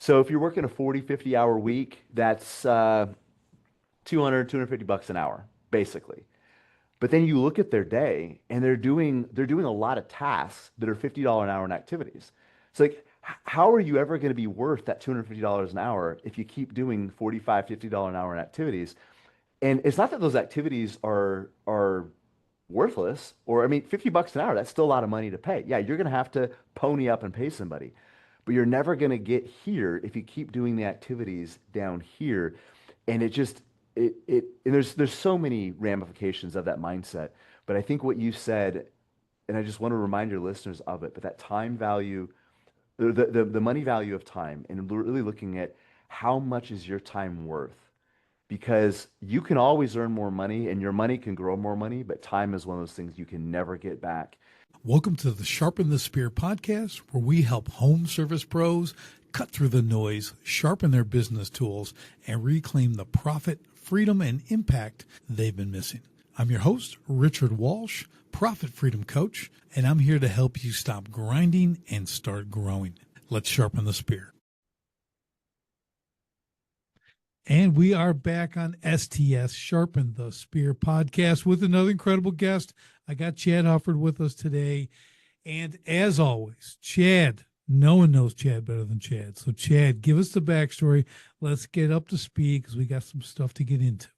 So if you're working a 40, 50 hour week, that's 200, $250 an hour, basically. But then you look at their day and they're doing a lot of tasks that are $50 an hour in activities. So like how are you ever going to be worth that $250 an hour if you keep doing 45, $50 an hour in activities? And it's not that those activities are worthless or I mean $50 an hour, that's still a lot of money to pay. Yeah, you're going to have to pony up and pay somebody. But you're never going to get here if you keep doing the activities down here. And it just and there's so many ramifications of that mindset. But I think what you said, and I just want to remind your listeners of it, but that time value, the money value of time, and really looking at how much is your time worth? Because you can always earn more money and your money can grow more money, but time is one of those things you can never get back. Welcome to the Sharpen the Spear podcast, where we help home service pros cut through the noise, sharpen their business tools, and reclaim the profit, freedom, and impact they've been missing. I'm your host, Richard Walsh, Profit Freedom Coach, and I'm here to help you stop grinding and start growing. Let's sharpen the spear. And we are back on STS Sharpen the Spear podcast with another incredible guest. I got Chad Hufford with us today. And as always, Chad, no one knows Chad better than Chad. So Chad, give us the backstory. Let's get up to speed because we got some stuff to get into.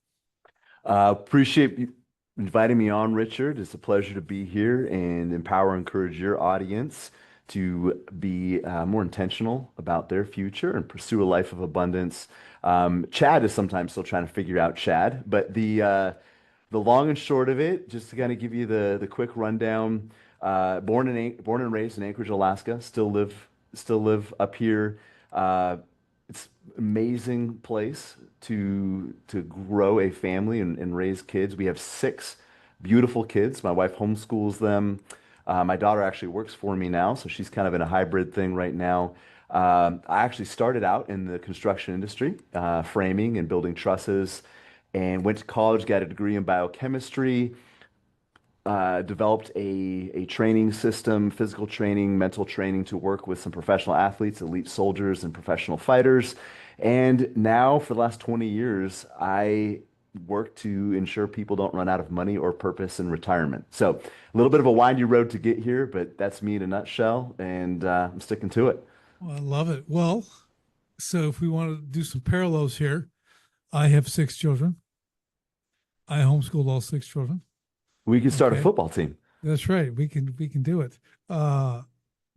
Appreciate you inviting me on, Richard. It's a pleasure to be here and empower and encourage your audience to be more intentional about their future and pursue a life of abundance. Chad is sometimes still trying to figure out Chad, but the long and short of it, just to kind of give you the quick rundown. Born and raised in Anchorage, Alaska. Still live up here. It's an amazing place to grow a family and raise kids. We have six beautiful kids. My wife homeschools them. My daughter actually works for me now, so she's kind of in a hybrid thing right now. I actually started out in the construction industry, framing and building trusses, and went to college, got a degree in biochemistry, developed a training system, physical training, mental training to work with some professional athletes, elite soldiers, and professional fighters. And now, for the last 20 years, I work to ensure people don't run out of money or purpose in retirement. So, a little bit of a windy road to get here, but that's me in a nutshell, and I'm sticking to it. Well, I love it. Well, so if we want to do some parallels here, I have six children. I homeschooled all six children. We can start a Okay. football team. That's right. We can do it. Well,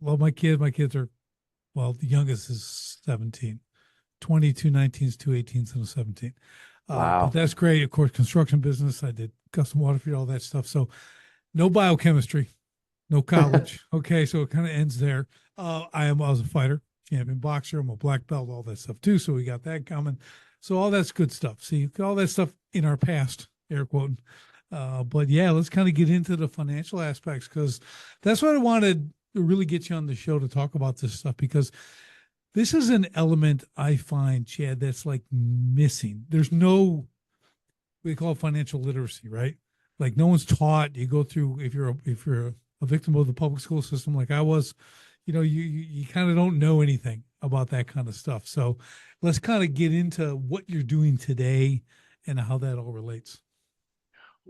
my kids are, well, the youngest is 17, 22 19s, two 18s, and a 17. But Wow. that's great. Of course, construction business. I did custom water feed, all that stuff. So no biochemistry, no college. Okay. So it kind of ends there. I was a fighter, champion boxer. I'm a black belt, all that stuff too. So we got that coming. So all that's good stuff. See, all that stuff in our past, air quoting. But yeah, let's kind of get into the financial aspects because that's what I wanted to really get you on the show to talk about this stuff because this is an element I find, Chad, that's like missing. There's no, we call it financial literacy, right? Like no one's taught. You go through if you're a victim of the public school system like I was, you kind of don't know anything about that kind of stuff. So let's kind of get into what you're doing today and how that all relates.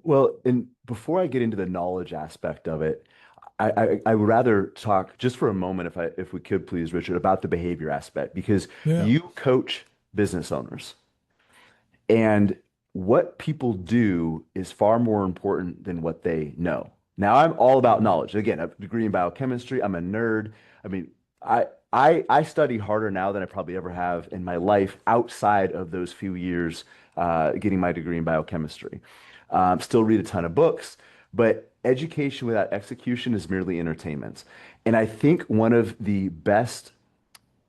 Well, and before I get into the knowledge aspect of it, I would rather talk just for a moment, if we could please, Richard, about the behavior aspect, because Yeah. you coach business owners and what people do is far more important than what they know. Now, I'm all about knowledge. Again, a degree in biochemistry. I'm a nerd. I mean, I study harder now than I probably ever have in my life outside of those few years getting my degree in biochemistry. Still read a ton of books, but education without execution is merely entertainment. And I think one of the best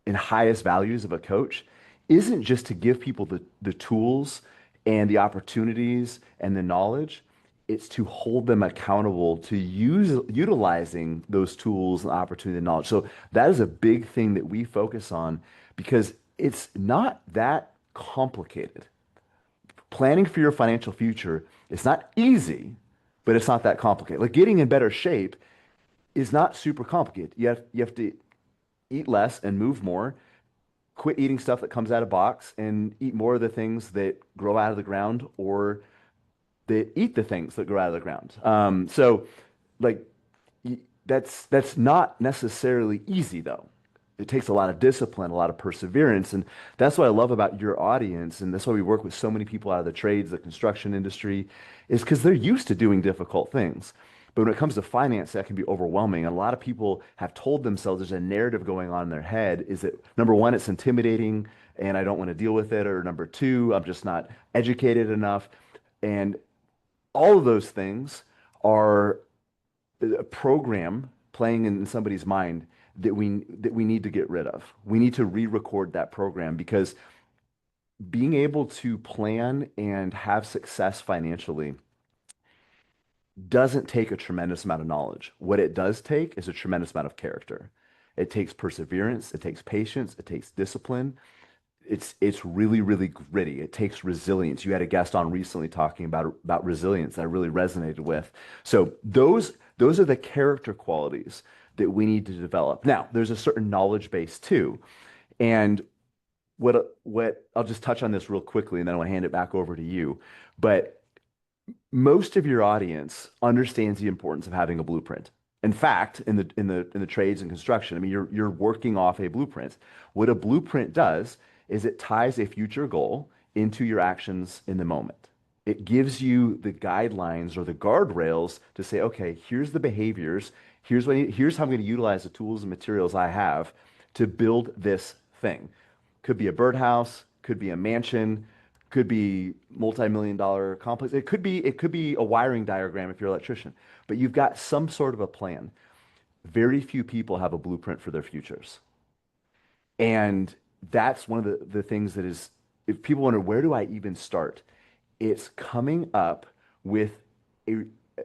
and highest values of a coach isn't just to give people the tools and the opportunities and the knowledge. It's to hold them accountable to utilizing those tools and opportunity and knowledge. So that is a big thing that we focus on because it's not that complicated. Planning for your financial future is not easy, but it's not that complicated. Like getting in better shape is not super complicated. You have to eat less and move more. quit eating stuff that comes out of box and eat more of the things that grow out of the ground or that eat the things that grow out of the ground. So like that's not necessarily easy though. It takes a lot of discipline, a lot of perseverance, and that's what I love about your audience, and that's why we work with so many people out of the trades, the construction industry, is because they're used to doing difficult things. But when it comes to finance, that can be overwhelming. And a lot of people have told themselves there's a narrative going on in their head is that number one, it's intimidating and I don't want to deal with it, or number two, I'm just not educated enough. And all of those things are a program playing in somebody's mind that we need to get rid of. We need to re-record that program because being able to plan and have success financially doesn't take a tremendous amount of knowledge. What it does take is a tremendous amount of character. It takes perseverance, it takes patience, it takes discipline. It's really, really gritty. It takes resilience. You had a guest on recently talking about resilience that I really resonated with. So those are the character qualities that we need to develop. Now, there's a certain knowledge base too. And what I'll just touch on this real quickly and then I'll hand it back over to you. But most of your audience understands the importance of having a blueprint. In fact, in the trades and construction, I mean, you're working off a blueprint. What a blueprint does is it ties a future goal into your actions in the moment. It gives you the guidelines or the guardrails to say, okay, here's the behaviors, here's how I'm going to utilize the tools and materials I have to build this thing. Could be a birdhouse, could be a mansion, could be multi-million dollar complex. It could be a wiring diagram if you're an electrician, but you've got some sort of a plan. Very few people have a blueprint for their futures. And that's one of the things that is, if people wonder, where do I even start? It's coming up with a,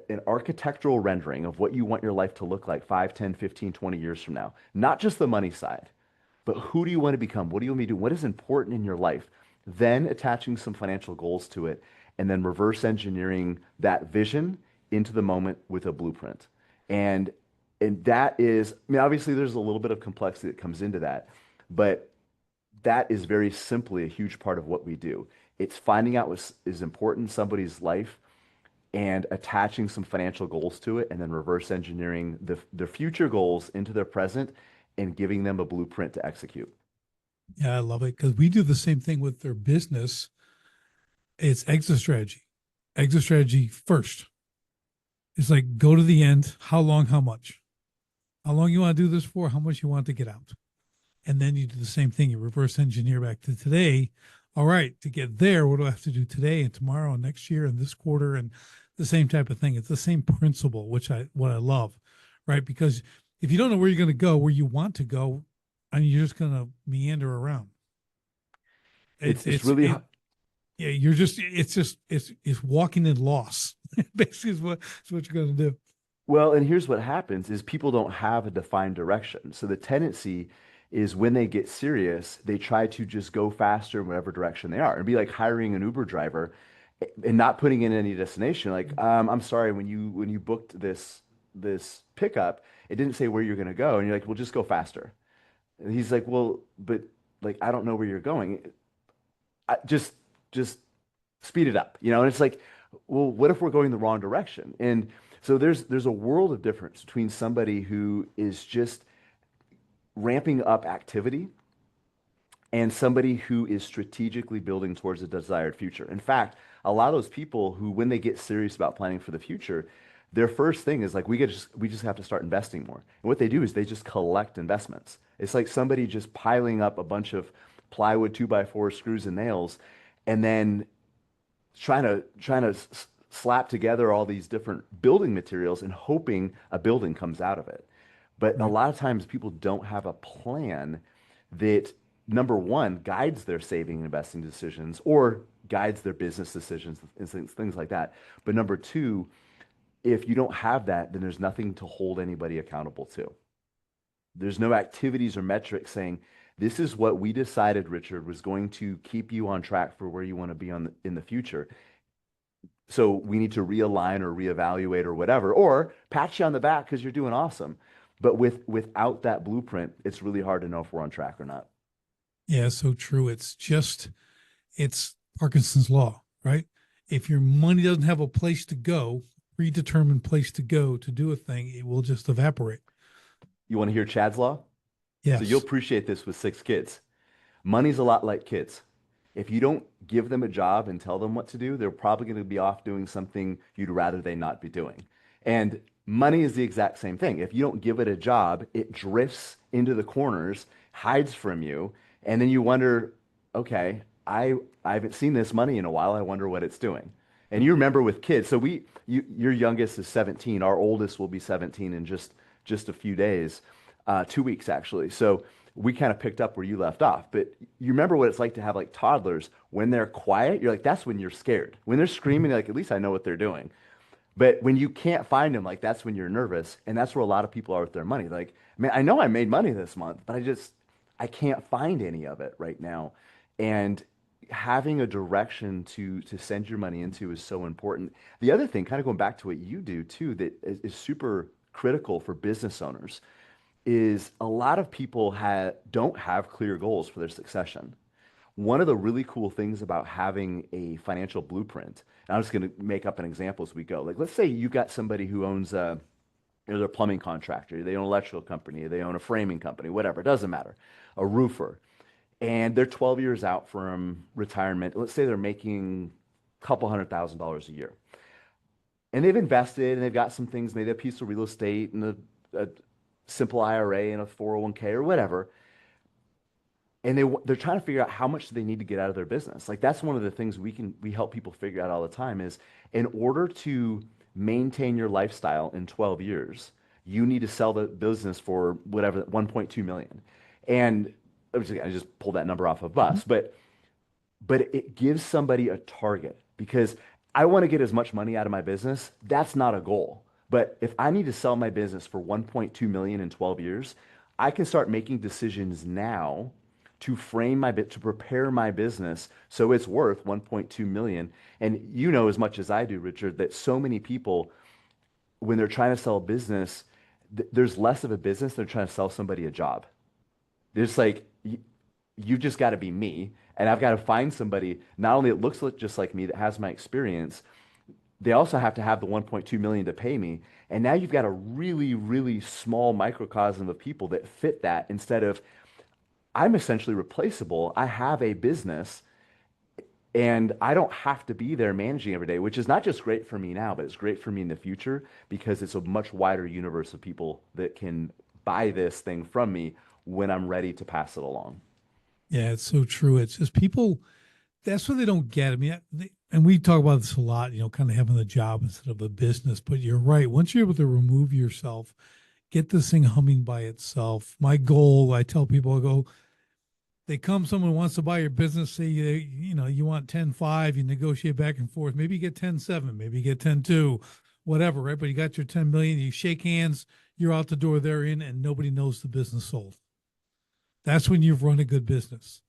an architectural rendering of what you want your life to look like 5, 10, 15, 20 years from now. Not just the money side, but who do you want to become? What do you want me to do? What is important in your life? Then attaching some financial goals to it, and then reverse engineering that vision into the moment with a blueprint. And and that is, I mean, obviously there's a little bit of complexity that comes into that, but that is very simply a huge part of what we do. It's finding out what is important in somebody's life and attaching some financial goals to it, and then reverse engineering the future goals into their present and giving them a blueprint to execute. Yeah, I love it because we do the same thing with their business. It's exit strategy. Exit strategy first. It's like go to the end. How long? How much? How long you want to do this for? How much you want to get out? And then you do the same thing. You reverse engineer back to today. All right, to get there, what do I have to do today and tomorrow and next year and this quarter and the same type of thing. It's the same principle, which what I love, right? Because if you don't know where you're going to go, where you want to go, I mean, you're just going to meander around. It's really Yeah, it's walking in loss. Basically, is what you're going to do. well, and here's what happens is people don't have a defined direction. So the tendency is when they get serious, they try to just go faster in whatever direction they are. It'd be like hiring an Uber driver and not putting in any destination. Like, I'm sorry, when you booked this pickup, it didn't say where you're gonna go. And you're like, well, just go faster. And he's like, well, but like I don't know where you're going. Just speed it up, you know? And it's like, well, what if we're going the wrong direction? And so there's a world of difference between somebody who is just ramping up activity and somebody who is strategically building towards a desired future. In fact, a lot of those people who, when they get serious about planning for the future, their first thing is like, we just have to start investing more. And what they do is they just collect investments. It's like somebody just piling up a bunch of plywood, 2x4 screws and nails, and then trying to slap together all these different building materials and hoping a building comes out of it. But a Right. lot of times people don't have a plan that, number one, guides their saving and investing decisions or guides their business decisions and things like that. But number two, if you don't have that, then there's nothing to hold anybody accountable to. There's no activities or metrics saying, this is what we decided, Richard, was going to keep you on track for where you want to be in the future. So we need to realign or reevaluate or whatever, or pat you on the back because you're doing awesome. But without that blueprint, it's really hard to know if we're on track or not. Yeah, so true. It's Parkinson's law, right? If your money doesn't have a place to go, predetermined place to go to do a thing, it will just evaporate. You want to hear Chad's law? So you'll Yes. appreciate this with 6 kids. Money's a lot like kids. If you don't give them a job and tell them what to do, they're probably going to be off doing something you'd rather they not be doing. And money is the exact same thing. If you don't give it a job, it drifts into the corners, hides from you, and then you wonder, okay, I haven't seen this money in a while. I wonder what it's doing. And you remember with kids, so your youngest is 17. Our oldest will be 17 in just a few days, 2 weeks actually. So we kind of picked up where you left off. But you remember what it's like to have like toddlers when they're quiet, you're like, that's when you're scared. When they're screaming, you're like, at least I know what they're doing. But when you can't find them, like that's when you're nervous. And that's where a lot of people are with their money. Like, man, I know I made money this month, but I can't find any of it right now. And having a direction to send your money into is so important. The other thing, kind of going back to what you do too, that is super critical for business owners is a lot of people don't have clear goals for their succession. One of the really cool things about having a financial blueprint, and I'm just going to make up an example as we go. Like, let's say you got somebody who owns they're a plumbing contractor, they own an electrical company, they own a framing company, whatever, it doesn't matter, a roofer, and they're 12 years out from retirement. Let's say they're making a couple $100,000 a year, and they've invested and they've got some things, maybe a piece of real estate and a simple IRA and a 401k or whatever, and they're trying to figure out how much do they need to get out of their business. Like that's one of the things we help people figure out all the time is in order to maintain your lifestyle in 12 years, you need to sell the business for whatever 1.2 million. And I just pulled that number off of Mhm. us, but it gives somebody a target because I want to get as much money out of my business. That's not a goal. But if I need to sell my business for 1.2 million in 12 years, I can start making decisions now to frame my bit to prepare my business so it's worth 1.2 million. And you know as much as I do, Richard, that so many people when they're trying to sell a business, there's less of a business. They're trying to sell somebody a job. There's like you just got to be me, and I've got to find somebody not only that looks just like me that has my experience. They also have to have the 1.2 million to pay me. And now you've got a really, really small microcosm of people that fit that instead of I'm essentially replaceable. I have a business and I don't have to be there managing every day, which is not just great for me now, but it's great for me in the future because it's a much wider universe of people that can buy this thing from me when I'm ready to pass it along. Yeah, it's so true. It's just people, that's what they don't get. I mean, and we talk about this a lot, kind of having a job instead of a business. But you're right. Once you're able to remove yourself, get this thing humming by itself. My goal, I tell people, I go, someone wants to buy your business, say you want 10.5, you negotiate back and forth. Maybe you get 10.7, maybe you get 10.2, whatever, right? But you got your 10 million, you shake hands, you're out the door, they're in, and nobody knows the business sold. That's when you've run a good business.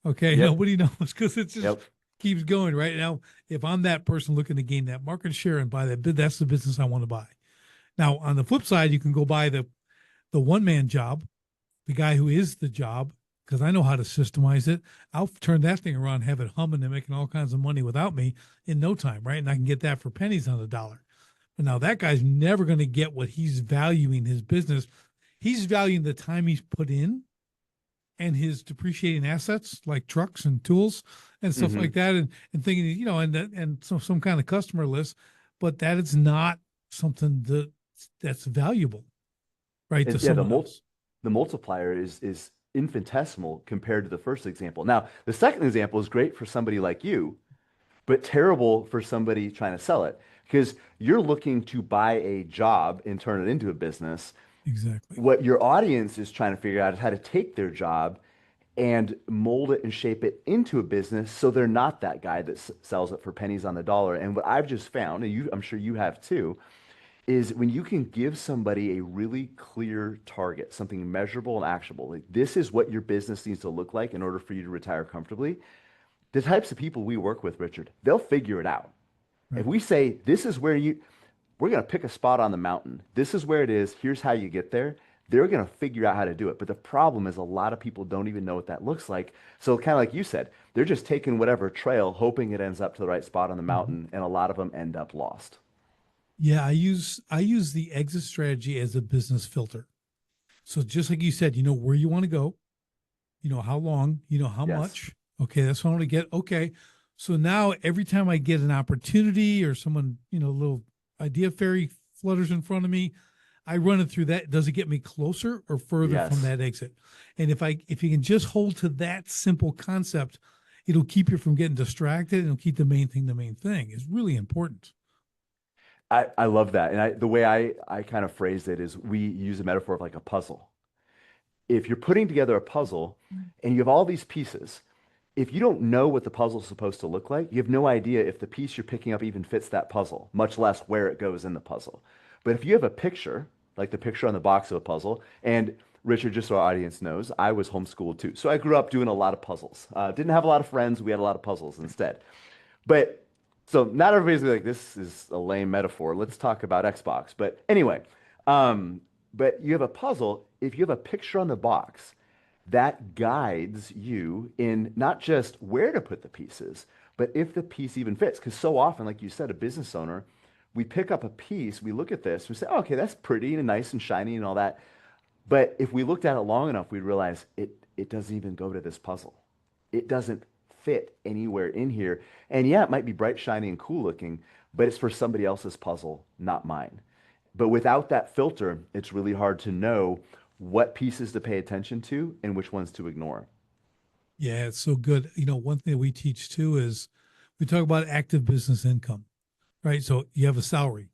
Okay. Yep. Nobody knows because it just Yep. keeps going right now. If I'm that person looking to gain that market share and buy that, that's the business I want to buy. Now, on the flip side, you can go buy the one man job, the guy who is the job, because I know how to systemize it. I'll turn that thing around, have it humming and making all kinds of money without me in no time, right? And I can get that for pennies on the dollar. But now that guy's never going to get what he's valuing his business. He's valuing the time he's put in and his depreciating assets like trucks and tools and stuff like Hmm. that, and thinking, and some kind of customer list, but that is not something that's valuable, right, to Yeah, someone else. the multiplier is infinitesimal compared to the first example. Now, the second example is great for somebody like you, but terrible for somebody trying to sell it because you're looking to buy a job and turn it into a business. Exactly. What your audience is trying to figure out is how to take their job and mold it and shape it into a business so they're not that guy that sells it for pennies on the dollar. And what I've just found, and I'm sure you have too, is when you can give somebody a really clear target, something measurable and actionable, like this is what your business needs to look like in order for you to retire comfortably. The types of people we work with, Richard, they'll figure it out. If Right. we say, we're going to pick a spot on the mountain, this is where it is, here's how you get there, they're going to figure out how to do it. But the problem is a lot of people don't even know what that looks like. So kind of like you said, they're just taking whatever trail, hoping it ends up to the right spot on the Mhm. mountain, and a lot of them end up lost. Yeah, I use the exit strategy as a business filter. So just like you said, you know where you want to go, you know how long, you know how Yes. much. Okay, that's what I want to get. Okay. So now every time I get an opportunity or someone, a little idea fairy flutters in front of me, I run it through that. Does it get me closer or further from Yes. that exit? And if you can just hold to that simple concept, it'll keep you from getting distracted and it'll keep the main thing the main thing. Is really important. I love that. And the way I kind of phrased it is we use a metaphor of like a puzzle. If you're putting together a puzzle and you have all these pieces, if you don't know what the puzzle is supposed to look like, you have no idea if the piece you're picking up even fits that puzzle, much less where it goes in the puzzle. But if you have a picture, like the picture on the box of a puzzle, and Richard, just so our audience knows, I was homeschooled too. So I grew up doing a lot of puzzles. Didn't have a lot of friends. We had a lot of puzzles instead. But so not everybody's gonna be like, this is a lame metaphor. Let's talk about Xbox. But anyway, um, but you have a puzzle. If you have a picture on the box, that guides you in not just where to put the pieces, but if the piece even fits. Because so often, like you said, a business owner, we pick up a piece, we look at this, we say, oh, okay, that's pretty and nice and shiny and all that. But if we looked at it long enough, we'd realize it doesn't even go to this puzzle. It doesn't fit anywhere in here. And yeah, it might be bright, shiny, and cool looking, but it's for somebody else's puzzle, not mine. But without that filter, it's really hard to know what pieces to pay attention to and which ones to ignore. Yeah, it's so good. One thing that we teach too is we talk about active business income, right? So you have a salary.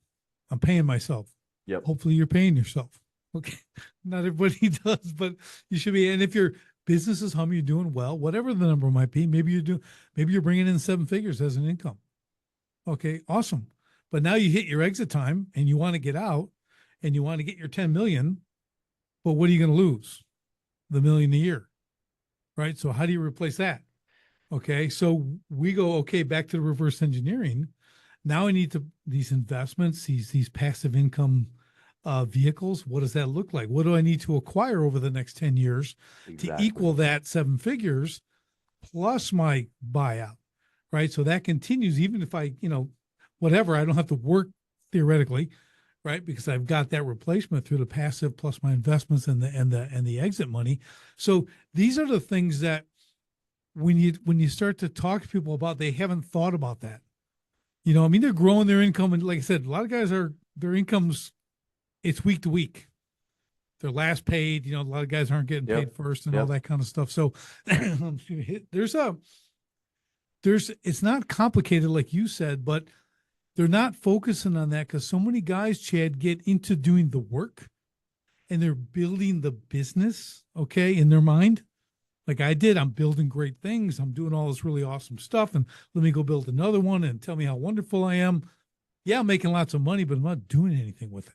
I'm paying myself. Yep, Hopefully you're paying yourself. Okay. Not everybody does, but you should be. And if your business is humming, you're doing well, whatever the number might be, maybe you're bringing in 7 figures as an income. Okay. Awesome. But now you hit your exit time and you want to get out and you want to get your 10 million, but what are you going to lose? The million a year, right? So how do you replace that? Okay. So we go, okay, back to the reverse engineering. Now I need to these investments, these passive income vehicles. What does that look like? What do I need to acquire over the next 10 years to equal exactly. that 7 figures plus my buyout? Right. So that continues even if whatever, I don't have to work theoretically, right? Because I've got that replacement through the passive plus my investments and the exit money. So these are the things that when you start to talk to people about, they haven't thought about that. I mean, they're growing their income, and like I said, a lot of guys are their incomes. It's week to week. They're last paid. A lot of guys aren't getting paid Yep, first, and all yep. that kind of stuff. So there's it's not complicated like you said, but they're not focusing on that because so many guys, Chad, get into doing the work and they're building the business. Okay, in their mind, like I did. I'm building great things. I'm doing all this really awesome stuff. And let me go build another one and tell me how wonderful I am. Yeah, I'm making lots of money, but I'm not doing anything with it.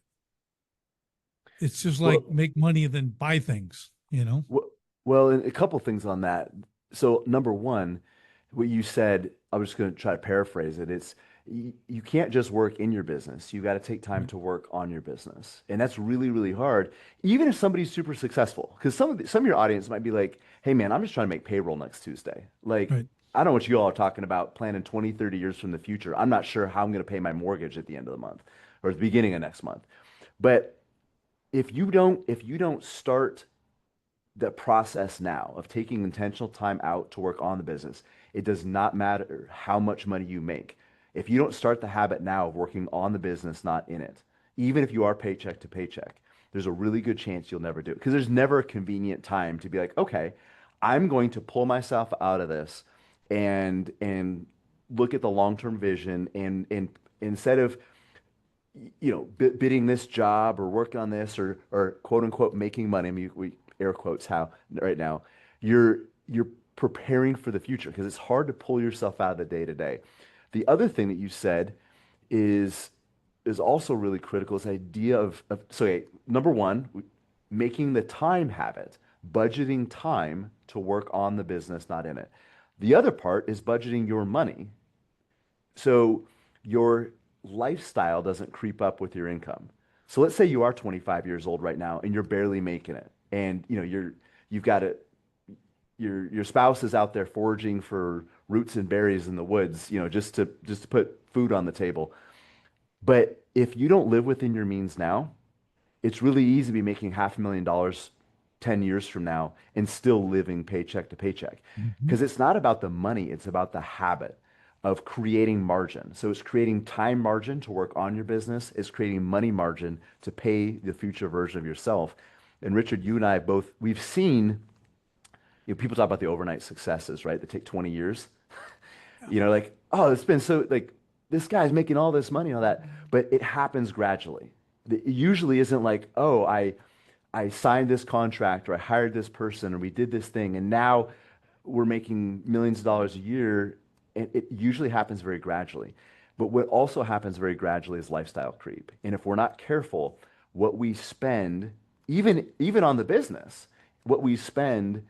It's just like Well, make money and then buy things. Well, well, and a couple things on that. So, number one, what you said, I was just going to try to paraphrase it. It's you can't just work in your business. You got to take time Right. to work on your business, and that's really, really hard. Even if somebody's super successful, because some of your audience might be like, "Hey, man, I'm just trying to make payroll next Tuesday." Like, Right. I don't know what you all are talking about, planning 20, 30 years from the future. I'm not sure how I'm going to pay my mortgage at the end of the month or at the beginning of next month. But if you don't start the process now of taking intentional time out to work on the business. It does not matter how much money you make. If you don't start the habit now of working on the business, not in it, even if you are paycheck to paycheck, there's a really good chance you'll never do it because there's never a convenient time to be like, okay, I'm going to pull myself out of this and look at the long-term vision and instead of bidding this job or working on this or quote unquote making money. I mean, we air quotes how right now you're preparing for the future because it's hard to pull yourself out of the day to day. The other thing that you said is is also really critical. This idea of okay, number one, making the time habit, budgeting time to work on the business, not in it. The other part is budgeting your money so your lifestyle doesn't creep up with your income. So let's say you are 25 years old right now and you're barely making it. And you've got it, your spouse is out there foraging for roots and berries in the woods, just to put food on the table. But if you don't live within your means now, it's really easy to be making $500,000 10 years from now and still living paycheck to paycheck. Mhm. Because it's not about the money, it's about the habit of creating margin. So it's creating time margin to work on your business, it's creating money margin to pay the future version of yourself. And Richard, you and I both, we've seen, people talk about the overnight successes, right? That take 20 years. Yeah. Like, oh, it's been so like this guy's making all this money and all that, but it happens gradually. It usually isn't like, oh, I signed this contract or I hired this person or we did this thing and now we're making millions of dollars a year. And it usually happens very gradually. But what also happens very gradually is lifestyle creep. And if we're not careful, what we spend, even on the business, what we spend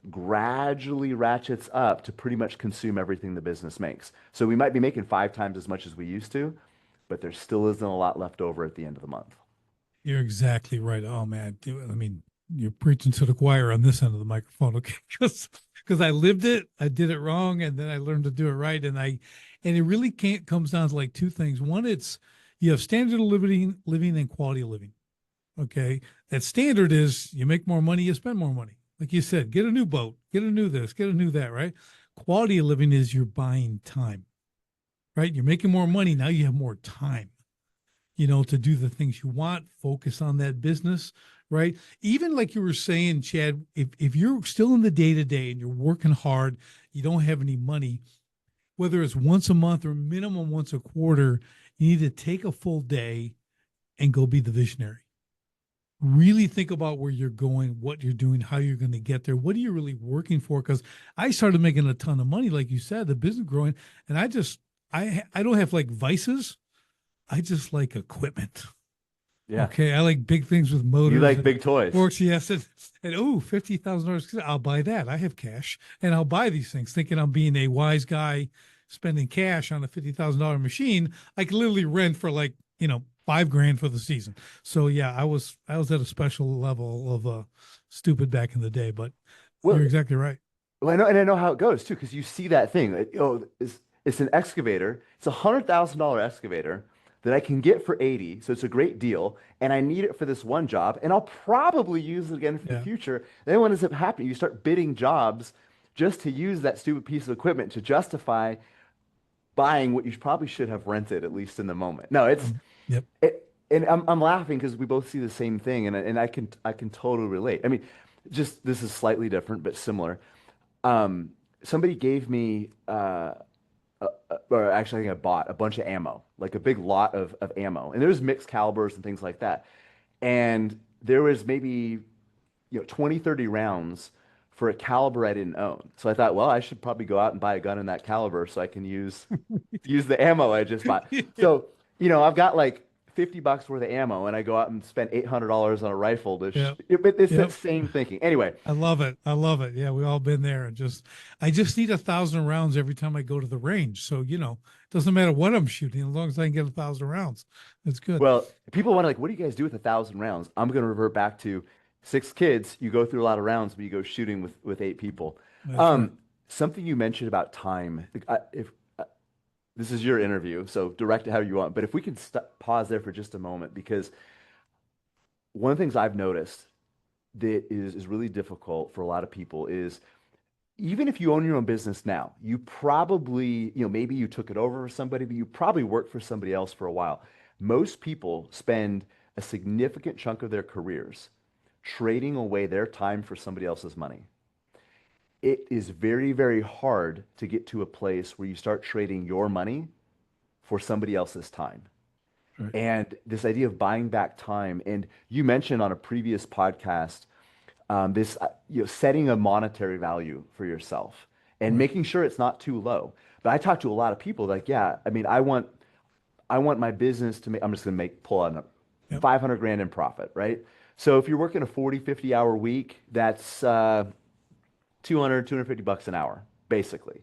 gradually ratchets up to pretty much consume everything the business makes. So we might be making 5 times as much as we used to, but there still isn't a lot left over at the end of the month. You're exactly right. Oh man, I mean, you're preaching to the choir on this end of the microphone, okay? Because I lived it, I did it wrong, and then I learned to do it right. And it really can't comes down to like two things. One, it's you have standard of living and quality of living. Okay, that standard is you make more money, you spend more money. Like you said, get a new boat, get a new this, get a new that, right? Quality of living is you're buying time, right? You're making more money now. You have more time, to do the things you want, focus on that business, right? Even like you were saying, Chad, if you're still in the day to day and you're working hard, you don't have any money, whether it's once a month or minimum once a quarter, you need to take a full day and go be the visionary. Really think about where you're going, what you're doing, how you're going to get there. What are you really working for? Because I started making a ton of money, like you said, the business growing, and I don't have like vices. I just like equipment. Yeah. Okay, I like big things with You motors like and big toys. forks. Yes, and oh, $50,000. I'll buy that. I have cash, and I'll buy these things, thinking I'm being a wise guy, spending cash on a $50,000 machine. I can literally rent for like 5 grand for the season. So yeah, I was at a special level of stupid back in the day, but Well, you're exactly right. well, I know how it goes too, because you see that thing. It's an excavator. It's $100,000 excavator that I can get for 80, so it's a great deal, and I need it for this one job, and I'll probably use it again for the Yeah. future. Then what ends up happening? You start bidding jobs just to use that stupid piece of equipment to justify buying what you probably should have rented, at least in the moment. No, Yep. and I'm laughing because we both see the same thing, and I can totally relate. I mean, just this is slightly different but similar. Somebody gave me, or actually, I think I bought a bunch of ammo, like a big lot of ammo, and there's mixed calibers and things like that. And there was maybe 20, 30 rounds for a caliber I didn't own. So I thought, well, I should probably go out and buy a gun in that caliber so I can use the ammo I just bought. So, I've got like $50 worth of ammo and I go out and spend $800 on a rifle Yep. but it's that Yep. same thinking. Anyway, I love it. I love it. Yeah, we all been there. And I just need 1,000 rounds every time I go to the range. So it doesn't matter what I'm shooting, as long as I can get 1,000 rounds. That's good. well, people want to like, what do you guys do with 1,000 rounds? I'm going to revert back to 6 kids. You go through a lot of rounds, but you go shooting with 8 people. That's right. Something you mentioned about time. If this is your interview, so direct it how you want. But if we can pause there for just a moment, because one of the things I've noticed that is really difficult for a lot of people is even if you own your own business now, you probably, maybe you took it over for somebody, but you probably worked for somebody else for a while. Most people spend a significant chunk of their careers trading away their time for somebody else's money. It is very, very hard to get to a place where you start trading your money for somebody else's time. Right. And this idea of buying back time, and you mentioned on a previous podcast, this setting a monetary value for yourself and Right. making sure it's not too low. But I talk to a lot of people like, yeah, I mean, I want my business to make, I'm just going to pull on 500 grand in profit, right? So if you're working a 40, 50 hour week, that's 200, $250 an hour, basically.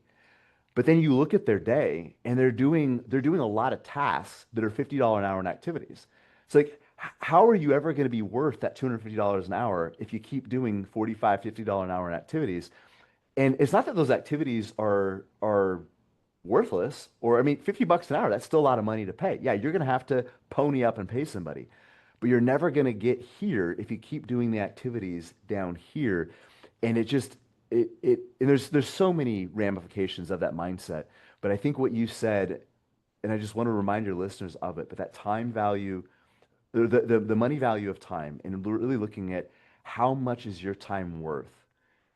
But then you look at their day and they're doing a lot of tasks that are $50 an hour in activities. It's like, how are you ever going to be worth that $250 an hour if you keep doing 45, $50 an hour in activities? And it's not that those activities are worthless, or I mean, 50 bucks an hour, that's still a lot of money to pay. Yeah, you're going to have to pony up and pay somebody, but you're never going to get here if you keep doing the activities down here. And it just and there's so many ramifications of that mindset. But I think what you said, and I just want to remind your listeners of it, but that time value, the money value of time, and really looking at how much is your time worth,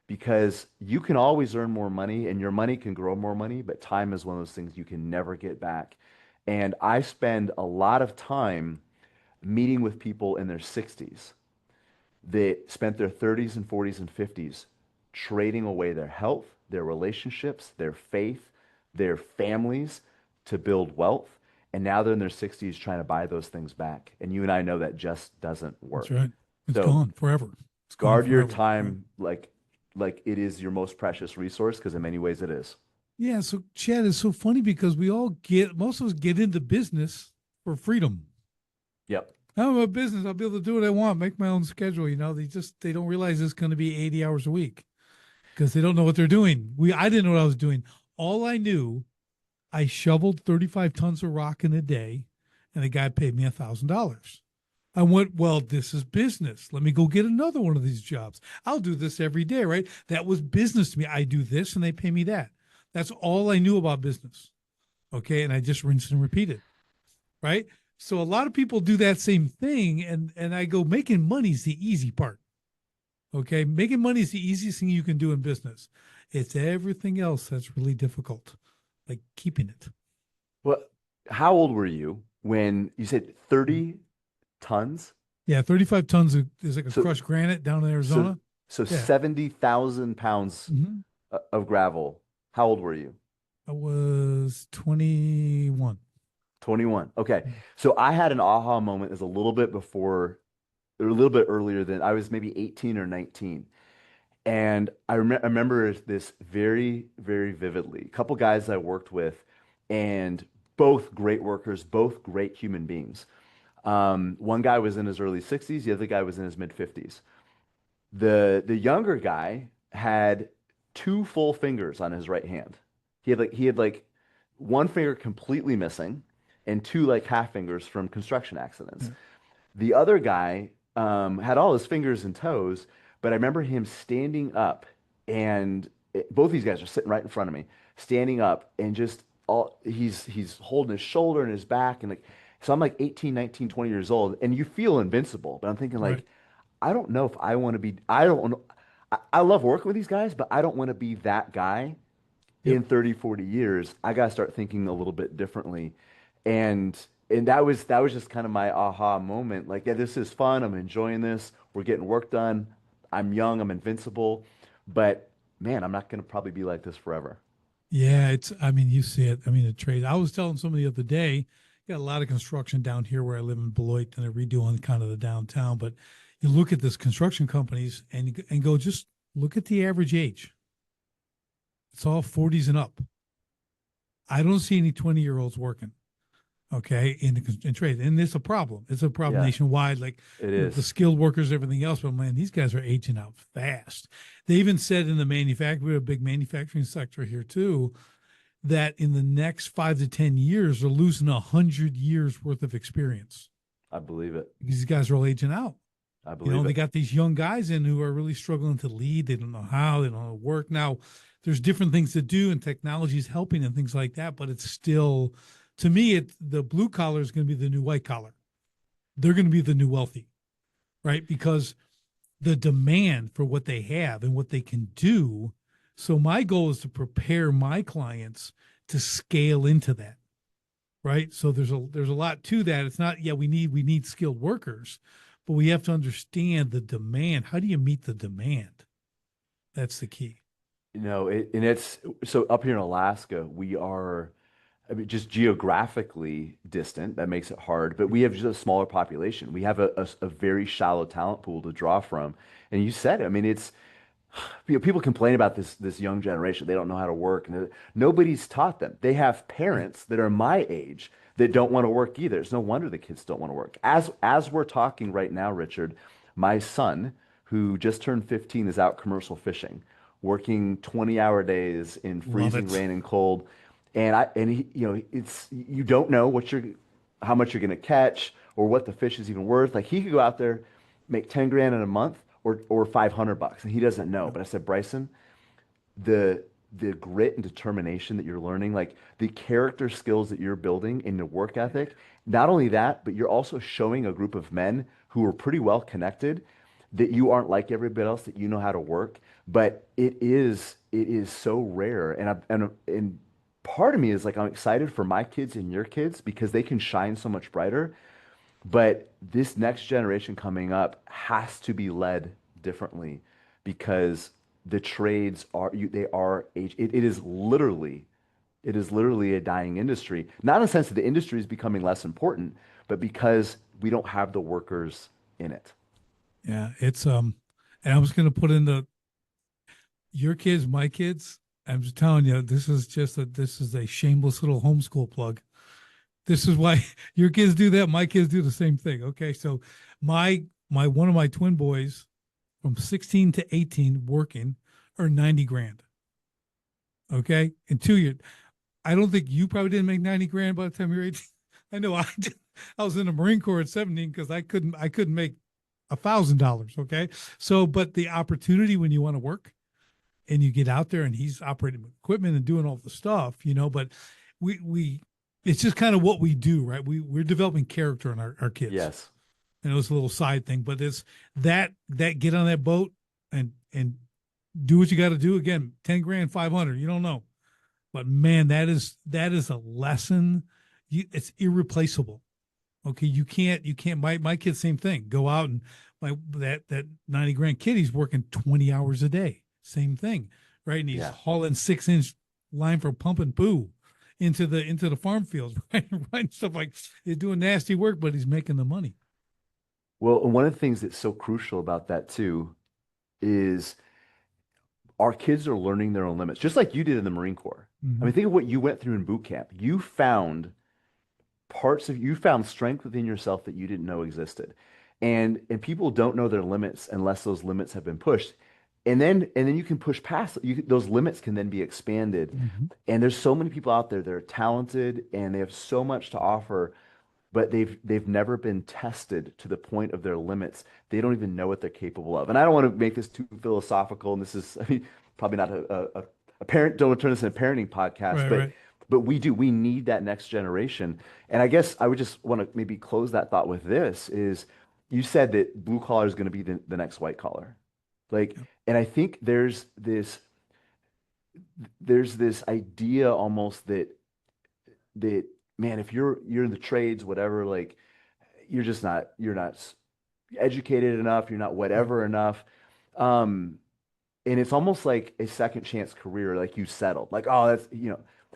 because you can always earn more money and your money can grow more money, but time is one of those things you can never get back. And I spend a lot of time meeting with people in their 60s that spent their 30s and 40s and 50s trading away their health, their relationships, their faith, their families to build wealth. And now they're in their 60s trying to buy those things back. And you and I know that just doesn't That's work. right. It's So gone forever. It's gone guard your forever. Right. time like it is your most precious resource, because in many ways it is. Yeah. So Chad, is so funny because most of us get into business for freedom. Yep. I'm a business. I'll be able to do what I want, make my own schedule. They don't realize it's going to be 80 hours a week because they don't know what they're doing. I didn't know what I was doing. All I knew, I shoveled 35 tons of rock in a day, and the guy paid me $1,000. I went, well, this is business. Let me go get another one of these jobs. I'll do this every day, right? That was business to me. I do this and they pay me that. That's all I knew about business. Okay. And I just rinsed and repeated, right? So a lot of people do that same thing. And I go, making money is the easy part. Okay. Making money is the easiest thing you can do in business. It's everything else that's really difficult, like keeping it. Well, how old were you when you said 30 tons? Yeah. 35 tons is like a So crushed granite down in so Arizona. so Yeah. 70,000 pounds Mm-hmm. of gravel. How old were you? I was 21. 21. Okay. So I had an aha moment as a little bit before, or a little bit earlier than I was, maybe 18 or 19. And I remember this very, very vividly. A couple guys I worked with, and both great workers, both great human beings. One guy was in his early 60s, the other guy was in his mid 50s. The younger guy had two full fingers on his right hand. He had like one finger completely missing and two like half fingers from construction accidents. Yeah. The other guy had all his fingers and toes, but I remember him standing up, and both these guys are sitting right in front of me, standing up, and just all he's holding his shoulder and his back, and like, so I'm like 18, 19, 20 years old, and you feel invincible, but I'm thinking Right. like, I don't know if I want to be, I don't know. I love working with these guys, but I don't want to be that guy Yep. in 30, 40 years. I got to start thinking a little bit differently. And that was just kind of my aha moment. Like, yeah, this is fun. I'm enjoying this. We're getting work done. I'm young. I'm invincible. But man, I'm not going to probably be like this forever. Yeah. I mean, you see it. I mean, the trade. I was telling somebody the other day, got a lot of construction down here where I live in Beloit, and they're redoing kind of the downtown. But you look at this construction companies and go, just look at the average age. It's all 40s and up. I don't see any 20-year-olds working. Okay, in trade, and it's a problem. It's a problem Yeah, nationwide. Like it the is. skilled workers, everything else. But man, these guys are aging out fast. They even said in the manufacturing, we have a big manufacturing sector here too, that in the next 5 to 10 years, they're losing 100 years worth of experience I believe it. because these guys are all aging out. I believe They it. got these young guys in who are really struggling to lead. They don't know how. They don't know how to work. Now, there's different things to do, and technology is helping and things like that. But it's still, to me, the blue collar is going to be the new white collar. They're going to be the new wealthy, right? Because the demand for what they have and what they can do. So my goal is to prepare my clients to scale into that, right? So there's a lot to that. It's not, yeah, we need skilled workers, but we have to understand the demand. How do you meet the demand? That's the key. And it's so up here in Alaska, we are, I mean, just geographically distant. That makes it hard, but we have just a smaller population. We have a very shallow talent pool to draw from. And you said it. I mean, it's, people complain about this young generation. They don't know how to work, and nobody's taught them. They have Right. parents that are my age that don't want to work either. It's no wonder the kids don't want to work. As we're talking right now, Richard, my son, who just turned 15, is out commercial fishing, working 20-hour days in Love freezing it. rain and cold. And he, it's you don't know how much you're gonna catch or what the fish is even worth. Like he could go out there, make 10 grand in a month or 500 bucks, and he doesn't know. Yeah. But I said, Bryson, the the grit and determination that you're learning, like the character skills that you're building in the work ethic, not only that, but you're also showing a group of men who are pretty well connected that you aren't like everybody else, that you know how to work. But it is so rare. And part of me is like I'm excited for my kids and your kids because they can shine so much brighter. But this next generation coming up has to be led differently because the trades are they are age it is literally a dying industry. Not in the sense that the industry is becoming less important, but because we don't have the workers in it. Yeah. And I was going to put in your kids, my kids. I'm just telling you, this is a shameless little homeschool plug. This is why your kids do that. My kids do the same thing. Okay. So one of my twin boys from 16 to 18 working earned 90 grand. Okay. In 2 years. I don't think you probably didn't make 90 grand by the time you're 18. I know I did. I was in the Marine Corps at 17 because I couldn't make $1,000. Okay. So, but the opportunity when you want to work and you get out there and he's operating equipment and doing all the stuff, but we it's just kind of what we do, right? We're developing character in our kids. Yes. And it was a little side thing, but it's that get on that boat and do what you got to do. Again, 10 grand, 500, you don't know. But man, that is a lesson. It's irreplaceable. Okay. You can't, my kid, same thing. Go out and that 90 grand kid, he's working 20 hours a day. Same thing. Right. And he's Yeah. hauling 6-inch line for pump and poo into the farm fields, right? Right. Stuff like he's doing nasty work, but he's making the money. Well, and one of the things that's so crucial about that too is our kids are learning their own limits, just like you did in the Marine Corps. I Mm-hmm. mean, think of what you went through in boot camp. You found strength within yourself that you didn't know existed. And people don't know their limits unless those limits have been pushed. And then you can push past those limits can then be expanded. Mm-hmm. And there's so many people out there that are talented and they have so much to offer, but they've never been tested to the point of their limits. They don't even know what they're capable of. And I don't want to make this too philosophical. And this is, I mean, probably not a parent. Don't turn this into a parenting podcast, Right. but Right. we need that next generation. And I guess I would just want to maybe close that thought with this: is you said that blue collar is going to be the next white collar, like, Yep. and I think there's this idea almost that man, if you're in the trades, whatever, like you're not educated enough, you're not Yep. whatever enough. Um, and it's almost like a second chance career, like you settled. Like, oh,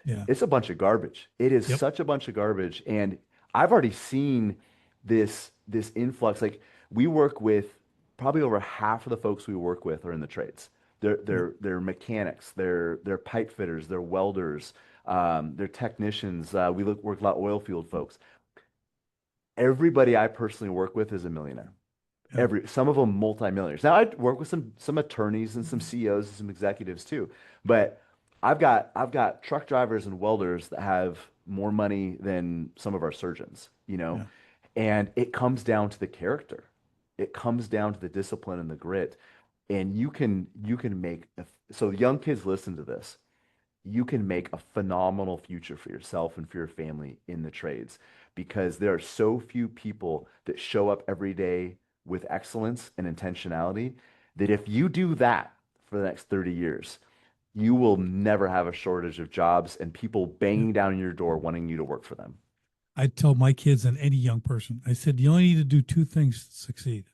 Yeah. it's a bunch of garbage. It is Yep. such a bunch of garbage. And I've already seen this influx. Like we work with probably over half of the folks we work with are in the trades. They're Yep. they're they're mechanics, they're pipe fitters, they're welders, they're technicians. We work a lot of oil field folks. Everybody I personally work with is a millionaire. Yep. Some of them multimillionaires. Now I work with some attorneys and some CEOs and some executives too, but I've got truck drivers and welders that have more money than some of our surgeons. Yeah. And it comes down to the character. It comes down to the discipline and the grit. And you can make so young kids listen to this. You can make a phenomenal future for yourself and for your family in the trades because there are so few people that show up every day with excellence and intentionality that if you do that for the next 30 years, you will never have a shortage of jobs and people Yeah. banging down your door wanting you to work for them. I tell my kids and any young person, I said, you only need to do two things to succeed.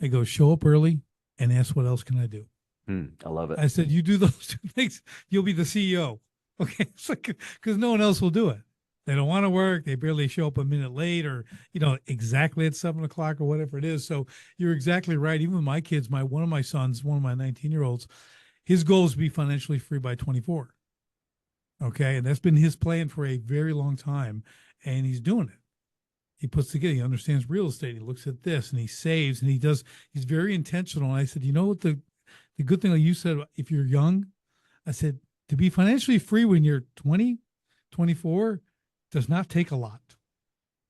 I go, show up early and ask, what else can I do? I love it. I said, you do those two things, you'll be the CEO. Okay. It's like, because no one else will do it. They don't want to work. They barely show up a minute late or, exactly at 7 o'clock or whatever it is. So you're exactly right. Even my kids, one of my sons, one of my 19-year-olds, his goal is to be financially free by 24. Okay. And that's been his plan for a very long time. And he's doing it. He puts together, he understands real estate. He looks at this and he saves and he's very intentional. And I said, you know what the good thing, like you said, if you're young, I said, to be financially free when you're 20, 24 does not take a lot.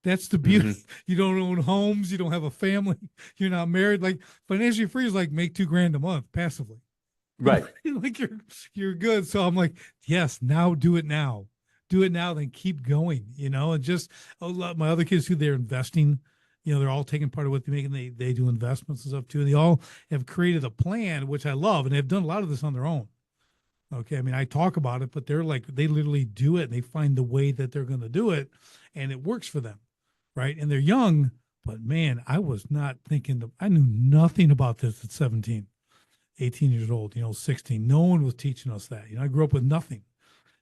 That's the beauty. Hmm. You don't own homes. You don't have a family. You're not married. Like financially free is like make 2 grand a month passively. Right. Like you're good. So I'm like, yes, now do it now. Do it now, then keep going, and just a lot my other kids too, they're investing, they're all taking part of what they make and they do investments and stuff too. They all have created a plan, which I love, and they've done a lot of this on their own. Okay. I mean, I talk about it, but they're like, they literally do it and they find the way that they're going to do it and it works for them. Right. And they're young, but man, I was not thinking, I knew nothing about this at 17, 18 years old, 16. No one was teaching us that. I grew up with nothing,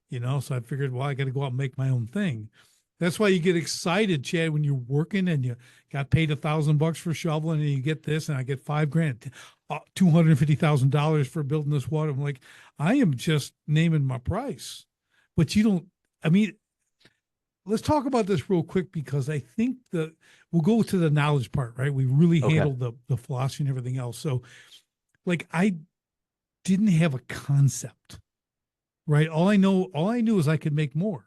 so I figured, well, I got to go out and make my own thing. That's why you get excited, Chad, when you're working and you got paid $1,000 for shoveling and you get this and I get 5 grand, $250,000 for building this water. I'm like, I am just naming my price, but you don't, I mean, let's talk about this real quick because I think that we'll go to the knowledge part, right? We really Okay. handled the philosophy and everything else. So like I didn't have a concept, right? All I knew is I could make more.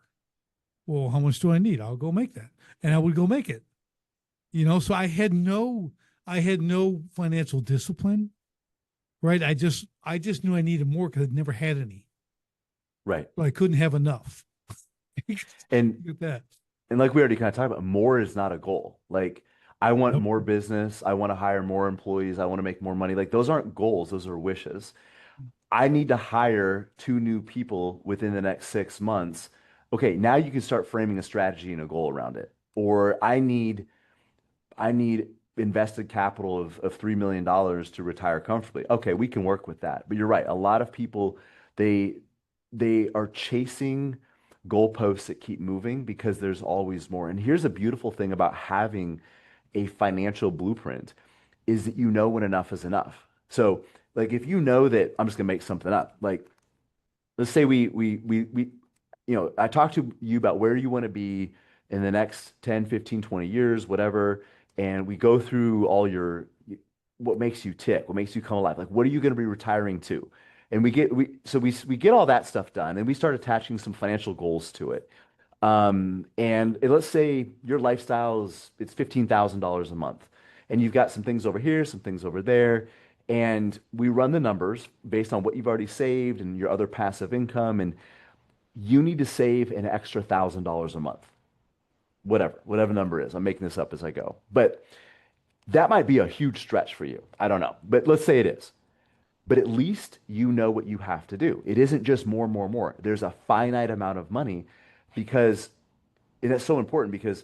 Well, how much do I need? I'll go make that. And I would go make it. So I had no financial discipline, right? I just knew I needed more because I'd never had any. Right. So I couldn't have enough. And Look at that. And like we already kind of talked about, more is not a goal. Like I want Nope. more business. I want to hire more employees. I want to make more money. Like those aren't goals. Those are wishes. I need to hire 2 new people within the next 6 months. Okay, now you can start framing a strategy and a goal around it. Or I need invested capital of $3 million to retire comfortably. Okay, we can work with that. But you're right. A lot of people, they they are chasing goalposts that keep moving because there's always more. And here's a beautiful thing about having a financial blueprint is that you know when enough is enough. So like if you know that I'm just gonna make something up, like let's say I talked to you about where you want to be in the next 10, 15, 20 years, whatever, and we go through all your what makes you tick, what makes you come alive. Like what are you going to be retiring to? And we get all that stuff done and we start attaching some financial goals to it. Let's say your lifestyle is it's $15,000 a month, and you've got some things over here, some things over there, and we run the numbers based on what you've already saved and your other passive income, and you need to save an extra $1,000 a month, whatever number is. I'm making this up as I go, but that might be a huge stretch for you. I don't know, but let's say it is. But at least you know what you have to do. It isn't just more, more, more. There's a finite amount of money because, and that's so important because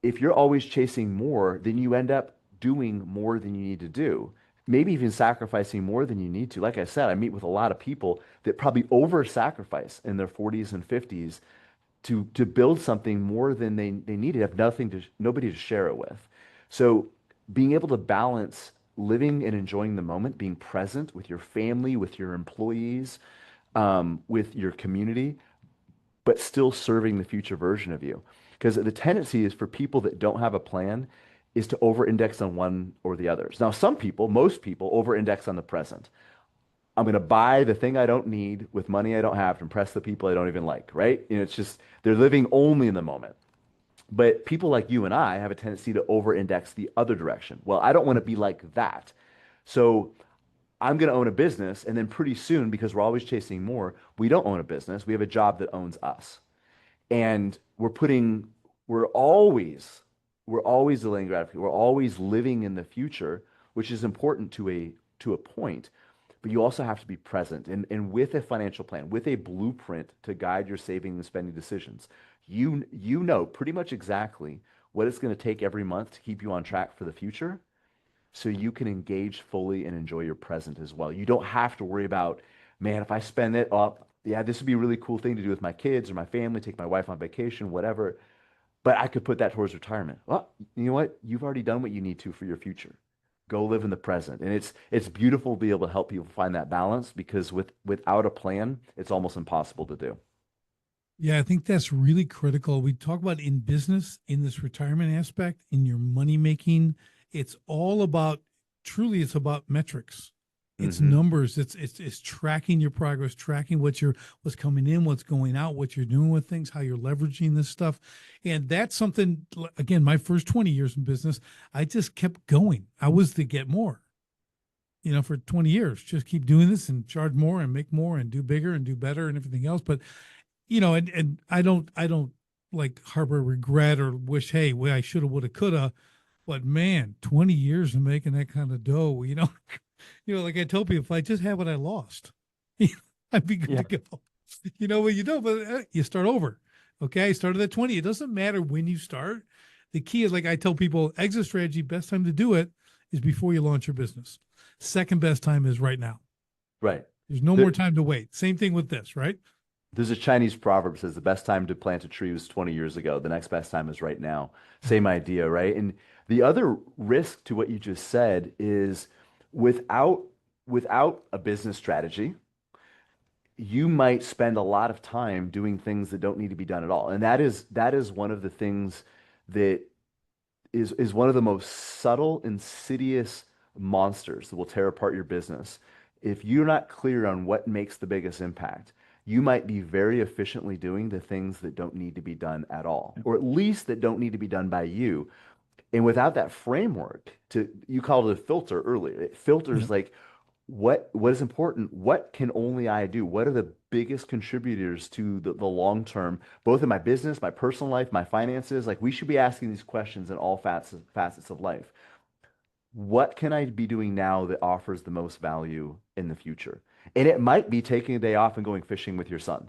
if you're always chasing more, then you end up doing more than you need to do. Maybe even sacrificing more than you need to. Like I said, I meet with a lot of people that probably over sacrifice in their 40s and 50s to build something more than they needed, have nobody to share it with. So being able to balance living and enjoying the moment, being present with your family, with your employees, with your community, but still serving the future version of you. Because the tendency is for people that don't have a plan is to over-index on one or the others. Now, some people, most people, over-index on the present. I'm going to buy the thing I don't need with money I don't have to impress the people I don't even like, right? It's just they're living only in the moment. But people like you and I have a tendency to over-index the other direction. Well, I don't want to be like that. So I'm going to own a business, and then pretty soon, because we're always chasing more, we don't own a business. We have a job that owns us. And we're always delaying gratification. We're always living in the future, which is important to a point. But you also have to be present and with a financial plan, with a blueprint to guide your saving and spending decisions. You know pretty much exactly what it's going to take every month to keep you on track for the future so you can engage fully and enjoy your present as well. You don't have to worry about, man, if I spend it up, yeah, this would be a really cool thing to do with my kids or my family, take my wife on vacation, whatever. But I could put that towards retirement. Well, you know what? You've already done what you need to for your future. Go live in the present. And it's beautiful to be able to help people find that balance because without a plan, it's almost impossible to do. Yeah, I think that's really critical. We talk about in business, in this retirement aspect, in your money making. It's all about truly it's about metrics. It's Hmm. numbers. It's tracking your progress, tracking what's coming in, what's going out, what you're doing with things, how you're leveraging this stuff. And that's something again, my first 20 years in business, I just kept going. I was to get more, for 20 years. Just keep doing this and charge more and make more and do bigger and do better and everything else. But and I don't like harbor regret or wish, hey, well, I shoulda, woulda, coulda. But man, 20 years of making that kind of dough, like I tell people, if I just had what I lost, I'd be good Yeah. to go. Well, but you start over. Okay. I started at 20. It doesn't matter when you start. The key is, like I tell people, exit strategy, best time to do it is before you launch your business. Second best time is right now. Right. There's no more There, time to wait. Same thing with this, right? there's a Chinese proverb that says the best time to plant a tree was 20 years ago. The next best time is right now. Yeah. Same idea, right? And the other risk to what you just said is without without a business strategy, you might spend a lot of time doing things that don't need to be done at all. And that is one of the things that is one of the most subtle, insidious monsters that will tear apart your business. If you're not clear on what makes the biggest impact, you might be very efficiently doing the things that don't need to be done at all, or at least that don't need to be done by you. And without that framework, you called it a filter earlier. It Yeah. filters like what is important, what can only I do? What are the biggest contributors to the long term, both in my business, my personal life, my finances? Like we should be asking these questions in all facets of life. What can I be doing now that offers the most value in the future? And it might be taking a day off and going fishing with your son.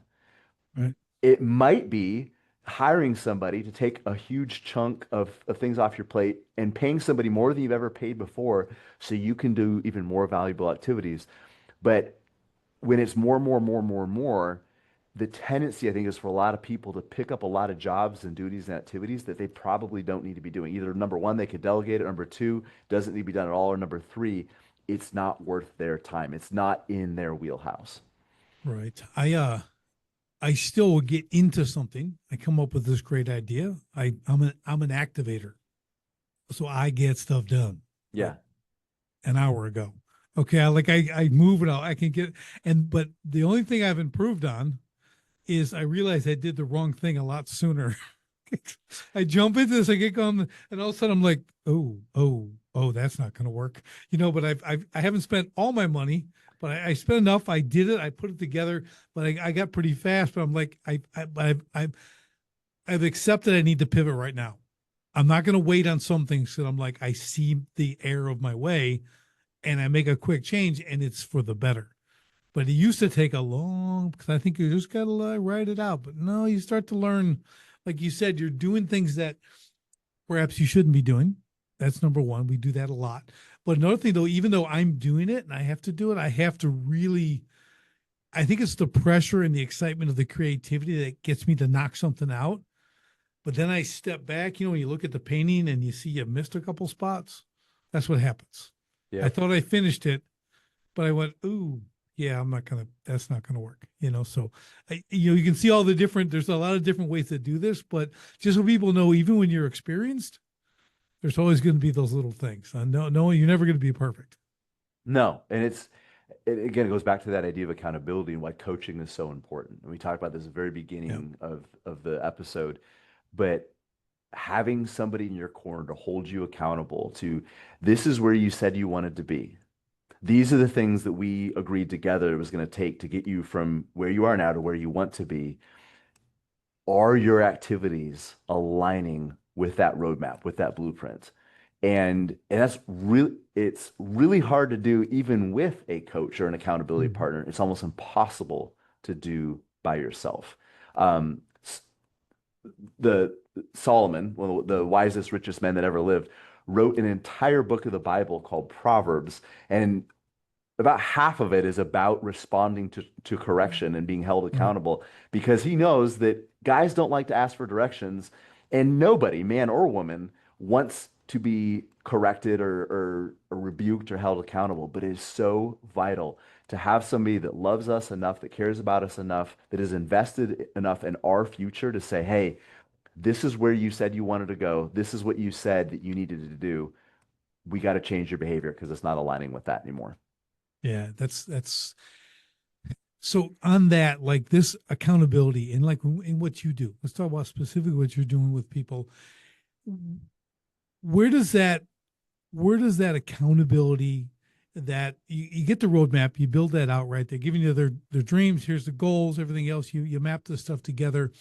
Right. It might be hiring somebody to take a huge chunk of things off your plate and paying somebody more than you've ever paid before so you can do even more valuable activities. But when it's more, more, more, more, more, the tendency, I think, is for a lot of people to pick up a lot of jobs and duties and activities that they probably don't need to be doing. Either number one, they could delegate it, number two, doesn't need to be done at all, or number three, it's not worth their time. It's not in their wheelhouse. Right. I still will get into something. I come up with this great idea. I'm an activator. So I get stuff done like Yeah. an hour ago. Okay. I move it out. I can get but the only thing I've improved on is I realized I did the wrong thing a lot sooner. I jump into this, I get going, and all of a sudden I'm like, oh, that's not going to work, But I haven't spent all my money, but I spent enough. I did it. I put it together, but I got pretty fast. But I'm like, I've accepted I need to pivot right now. I'm not going to wait on some things. So I'm like, I see the error of my way, and I make a quick change, and it's for the better. But it used to take a long because I think you just got to write it out. But no, you start to learn, like you said, you're doing things that perhaps you shouldn't be doing. That's number one. We do that a lot. But another thing, though, even though I'm doing it and I have to do it, I have to really, I think it's the pressure and the excitement of the creativity that gets me to knock something out. But then I step back, when you look at the painting and you see you missed a couple spots, that's what happens. I Yep. thought I finished it, but I went, ooh, yeah, that's not gonna work, So, you can see all the different. There's a lot of different ways to do this, but just so people know, even when you're experienced, there's always going to be those little things. No, you're never going to be perfect. No, and again, it goes back to that idea of accountability and why coaching is so important. And we talked about this at the very Yeah. beginning of the episode, but having somebody in your corner to hold you accountable to this is where you said you wanted to be. These are the things that we agreed together it was going to take to get you from where you are now to where you want to be. Are your activities aligning with that roadmap, with that blueprint? And that's really it's really hard to do even with a coach or an accountability Mhm. partner. It's almost impossible to do by yourself. Um, the Solomon, one of the wisest, richest men that ever lived, wrote an entire book of the Bible called Proverbs, and about half of it is about responding to correction and being held Right. accountable because he knows that guys don't like to ask for directions, and nobody, man or woman, wants to be corrected or rebuked or held accountable, but it is so vital to have somebody that loves us enough, that cares about us enough, that is invested enough in our future to say, hey, this is where you said you wanted to go. This is what you said that you needed to do. We got to change your behavior because it's not aligning with that anymore. Yeah, that's so on that, like this accountability and like in what you do. Let's talk about specifically what you're doing with people. Where does that accountability, that you get the roadmap, you build that out, right? They're giving you their dreams, here's the goals, everything else, you map this stuff together.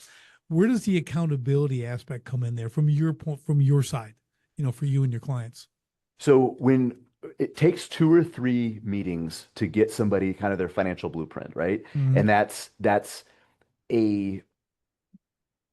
Where does the accountability aspect come in there from your point, from your side, for you and your clients? So when it takes 2 or 3 meetings to get somebody kind of their financial blueprint, right? Mm-hmm. And that's a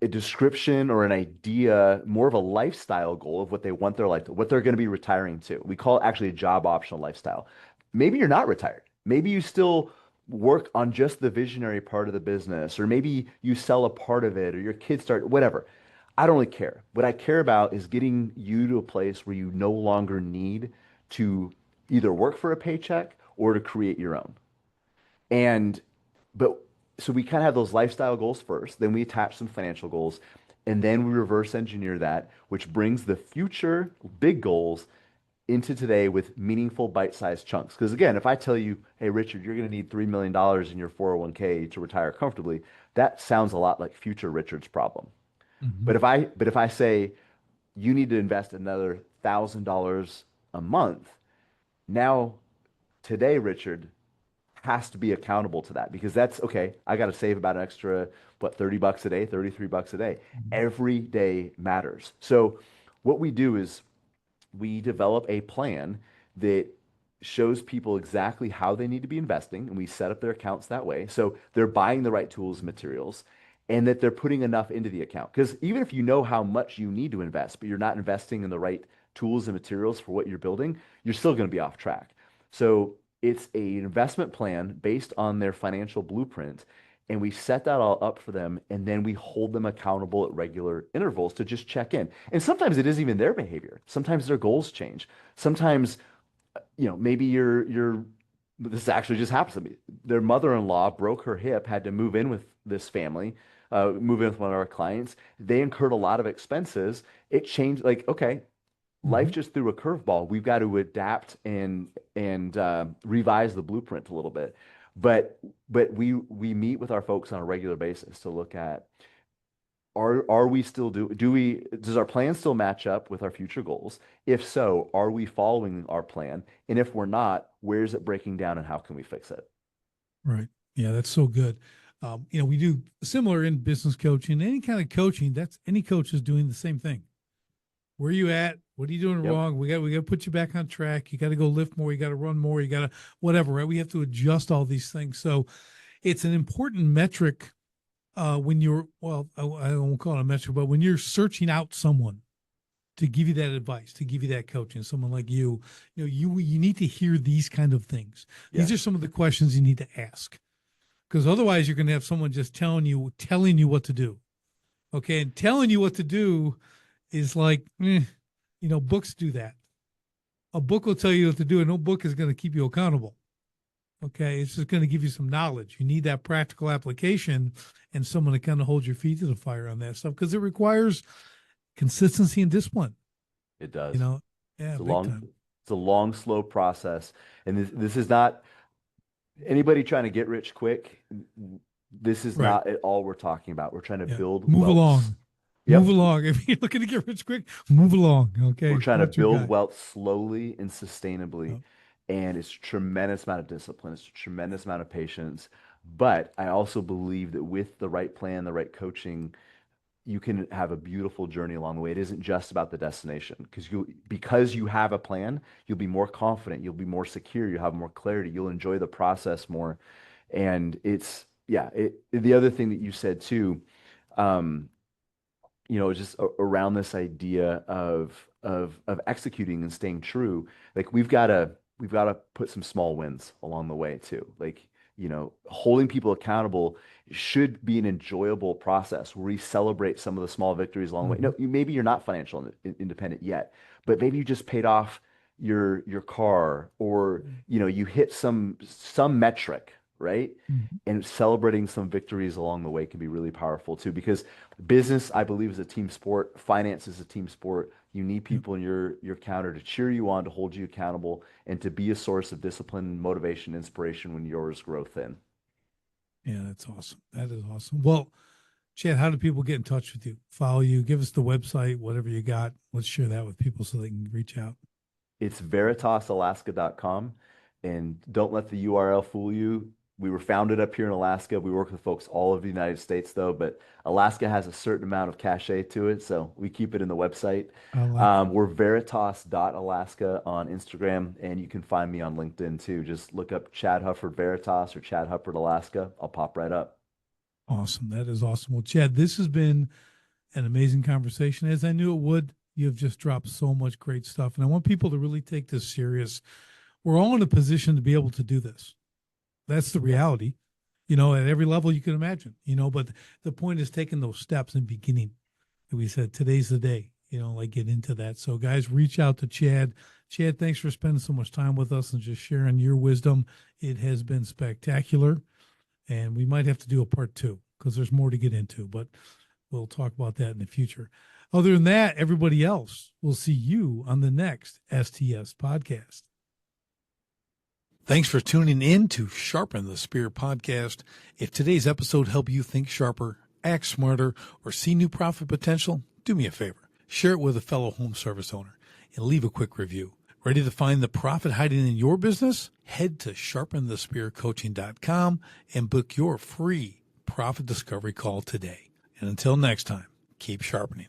a description or an idea, more of a lifestyle goal of what they want their life, what they're going to be retiring to. We call it actually a job optional lifestyle. Maybe you're not retired. Maybe you still work on just the visionary part of the business, or maybe you sell a part of it, or your kids start, whatever. I don't really care. What I care about is getting you to a place where you no longer need to either work for a paycheck or to create your own. And but so we kind of have those lifestyle goals first, then we attach some financial goals, and then we reverse engineer that, which brings the future big goals into today with meaningful bite-sized chunks. Because again, if I tell you, hey, Richard, you're going to need $3 million in your 401k to retire comfortably, that sounds a lot like future Richard's problem. Mm-hmm. But if I say you need to invest another $1,000 a month, now today, Richard, has to be accountable to that because that's okay. I got to save about an extra, what, $30 a day, $33 a day. Mm-hmm. Every day matters. So, what we do is we develop a plan that shows people exactly how they need to be investing, and we set up their accounts that way. So, they're buying the right tools and materials, and that they're putting enough into the account. Because even if you know how much you need to invest, but you're not investing in the right tools and materials for what you're building, you're still going to be off track. So, it's a investment plan based on their financial blueprint, and we set that all up for them, and then we hold them accountable at regular intervals to just check in. And sometimes it isn't even their behavior. Sometimes their goals change. Sometimes, maybe you're this actually just happens to me. Their mother-in-law broke her hip, had to move in with this family, move in with one of our clients. They incurred a lot of expenses. It changed, like, okay, life Mm-hmm. just threw a curveball. We've got to adapt and revise the blueprint a little bit. But we meet with our folks on a regular basis to look at, are we still does our plan still match up with our future goals? If so, are we following our plan? And if we're not, where's it breaking down and how can we fix it? Right. Yeah, that's so good. We do similar in business coaching, any kind of coaching. That's any coach is doing the same thing. Where are you at? What are you doing Yep. wrong? We got to put you back on track. You got to go lift more. You got to run more. You got to whatever. Right? We have to adjust all these things. So it's an important metric when you're, well, I won't call it a metric, but when you're searching out someone to give you that advice, to give you that coaching, someone like you need to hear these kind of things. These are Yes. some of the questions you need to ask, because otherwise you're going to have someone just telling you what to do. Okay, and telling you what to do is like, books do that. A book will tell you what to do, and no book is going to keep you accountable. Okay, it's just going to give you some knowledge. You need that practical application and someone to kind of hold your feet to the fire on that stuff, because it requires consistency and discipline. It You does. know, yeah, It's a big long, time. it's a long, slow process. And this is not anybody trying to get rich quick. This is Right. not at all we're talking about. We're trying to Yeah. build Move wealth. along. Move Yep. along. If you're looking to get rich quick, move along. We're Okay. trying to That's your build guy. wealth slowly and sustainably. Yep. And it's a tremendous amount of discipline. It's a tremendous amount of patience. But I also believe that with the right plan, the right coaching, you can have a beautiful journey along the way. It isn't just about the destination because you have a plan, you'll be more confident, you'll be more secure, you'll have more clarity, you'll enjoy the process more. And the other thing that you said too, um, just around this idea of executing and staying true. Like we've got to put some small wins along the way too. Like, holding people accountable should be an enjoyable process where we celebrate some of the small victories along the way. Mm-hmm. No, maybe you're not financial independent yet, but maybe you just paid off your car, or you hit some metric, right? Mhm. And celebrating some victories along the way can be really powerful too, because business, I believe, is a team sport. Finance is a team sport. You need Yep. people in your counter to cheer you on, to hold you accountable, and to be a source of discipline, motivation, inspiration when yours grow thin. Yeah, that's awesome. That is awesome. Well, Chad, how do people get in touch with you? Follow you? Give us the website, whatever you got. Let's share that with people so they can reach out. It's veritasalaska.com. And don't let the URL fool you. We were founded up here in Alaska. We work with folks all over the United States, though, but Alaska has a certain amount of cachet to it, so we keep it in the website. I like it. We're veritas.alaska on Instagram, and you can find me on LinkedIn too. Just look up Chad Hufford Veritas or Chad Hufford Alaska. I'll pop right up. Awesome. That is awesome. Well, Chad, this has been an amazing conversation, as I knew it would. You have just dropped so much great stuff, and I want people to really take this serious. We're all in a position to be able to do this. That's the Yeah. reality, at every level you can imagine, but the point is taking those steps and beginning. And we said, today's the day, like get into that. So guys, reach out to Chad. Chad, thanks for spending so much time with us and just sharing your wisdom. It has been spectacular. And we might have to do a part two because there's more to get into, but we'll talk about that in the future. Other than that, everybody else, we'll see you on the next STS podcast. Thanks for tuning in to Sharpen the Spear podcast. If today's episode helped you think sharper, act smarter, or see new profit potential, do me a favor. Share it with a fellow home service owner and leave a quick review. Ready to find the profit hiding in your business? Head to sharpenthespearcoaching.com and book your free profit discovery call today. And until next time, keep sharpening.